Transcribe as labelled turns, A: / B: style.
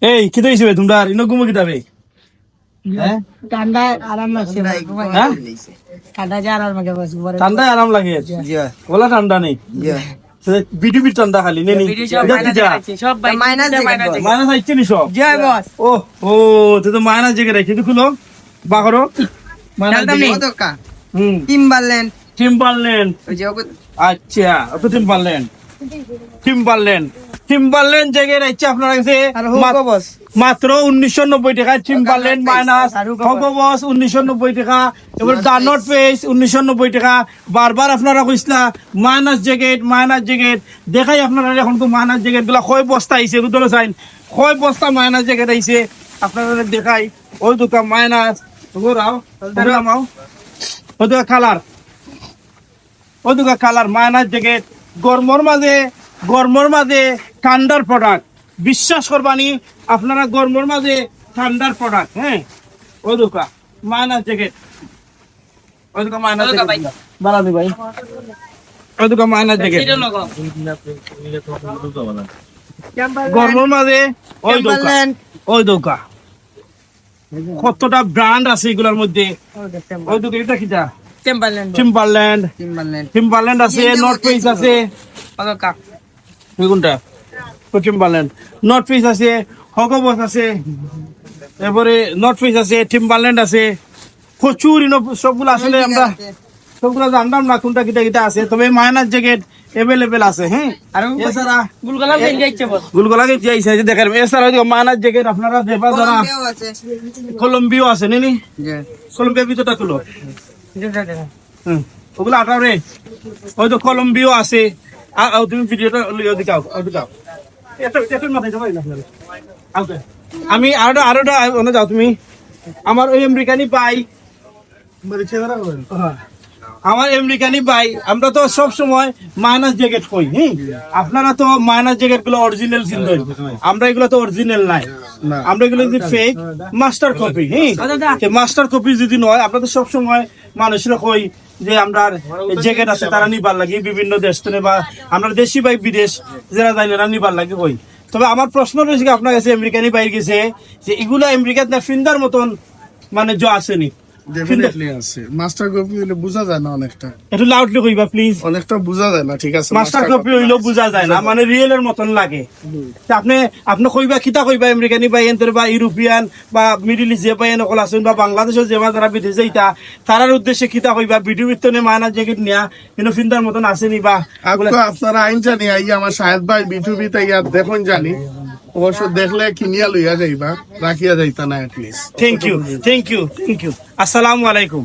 A: এই কি হইছে তোমরা ইনো ঘুমো কিতাবে হ্যাঁ
B: ঠান্ডা আরাম লাগছে ভাই
A: হ্যাঁ
B: ঠান্ডা যে আরাম লাগে বস
A: ঠান্ডায় আরাম লাগে ওলা ঠান্ডা নেই বিডিবি ঠান্ডা খালি নেই
B: সব ভাই মাইনাস
A: মাইনাস আইছে নি সব
B: জয় বস
A: ও ও তুই তো মাইনাস জেগে রাখছি তুই খুলো বাকরো মাইনাস জেগে
B: টিম্বারল্যান্ড
A: টিম্বারল্যান্ড
B: ওই যে
A: আচ্ছা তো টিম্বারল্যান্ড জেগে রাখছে আপনার কাছে মাত্র 1990 টাকা টিম্বারল্যান্ড মাইনাস হগো বস 1990 টাকা এবার ডানট পেজ 1990 টাকা বারবার আপনারা কইছলা মাইনাস জ্যাকেট দেখাই আপনারা এখন তো মাইনাস জ্যাকেট গুলা কয় বস্তা আইছে বুঝলো চাইন কয় বস্তা মাইনাস জ্যাকেট আইছে আপনারা দেখাই ওই দোকান মাইনাস ঘোরাও ঘোরাও ওই দোকান কালার মাইনাস জ্যাকেট গরমর মাঝে ঠান্ডার প্রোডাক্ট বিশ্বাস করবানি আপনারা গরমর মাঝে ঠান্ডার প্রোডাক্ট হ্যাঁ ওই দোকান মাইনাস জ্যাকেট ওই দোকান মাইনাস জ্যাকেট বাড়াবি ভাই ওই দোকান মাইনাস জ্যাকেট গরমর মাঝে ওই দোকান কতটা ব্র্যান্ড আছে এগুলোর মধ্যে ওই দোকান এটা কিটা টিম্বারল্যান্ড আছে নর্থ ফেস আছে কোনটা টিম্বারল্যান্ড নর্থ ফেস আছে হগবস আছে এরপরে নর্থ ফেস আছে টিম্বারল্যান্ড আছে প্রচুর সবগুলো আসলে আমরা সবগুলো জানতাম না কোনটা কিটা আছে তবে মাইনাস জ্যাকেট এভেলেবেল আছে হ্যাঁ আর এছাড়া গুলগলা গেছে যাইছে দেখেন এছাড়া মাইনাস জ্যাকেট আপনারা দেবা যারা কলম্বিও আছে নি কলম্বিয়া ভিতরটা তুলো ওগুলো 18 রে ওই তো কলম্বিও আছে তুমি ভিডিওটা দেখাও আমি আরোটা যাও তুমি আমার ওই আমেরিকানি ভাই আমরা তো সব সময় মাইনাস জ্যাকেট কই হ্যাঁ আপনারা তো মাইনাস জ্যাকেট গুলো অরিজিনাল চিনতেন আমরা এগুলো তো অরিজিনাল নাই আমরা এগুলো যদি ফেক মাস্টার কপি হ্যাঁ মাস্টার কপি যদি নয় আমরা তো সব সময় মানুষরা কই যে আমরা জ্যাকেট আছে তারা নিবার লাগে বিভিন্ন দেশ থেকে বা আমরা দেশি বা বিদেশ যারা যাই না নিবার লাগে কই তবে আমার প্রশ্ন রয়েছে আপনার কাছে আমেরিকানি বাইরে গেছে যে এগুলো আমেরিকাত না ফিন্দার মতন মানে আসেনি
C: ডেফিনেটলি আছে মাস্টার কপি হইলে বোঝা যায় না অনেকটা
A: একটু লাউডলি কইবা প্লিজ
C: অনেকটা বোঝা যায় না ঠিক আছে
A: মাস্টার কপি হইলো বোঝা যায় না মানে রিয়েলের মতন লাগে আপনি কইবা কিতা কইবা আমেরিকানি বা এন্টার বা ইউরোপিয়ান বা মিডল ইস্ট যে পাইন সকল আছেন বা বাংলাদেশের যে যারা বিদেশে যাইতা তারার উদ্দেশ্যে কিতা কইবা ভিডিও বিতনে মাইনাস জ্যাকেট নিয়া কিন্তু ফিন্দার মতন আসেনি বা
C: আপনারা আইন জানি আইয়া আমার শাহেদ ভাই বিটুবিতে ইয়া দেখুন জানি অবশ্য দেখলে কিনিয়া লইয়া যাইবা রাখিয়া যাইতা না এটলিস্ট
A: থ্যাংক ইউ আসসালামু আলাইকুম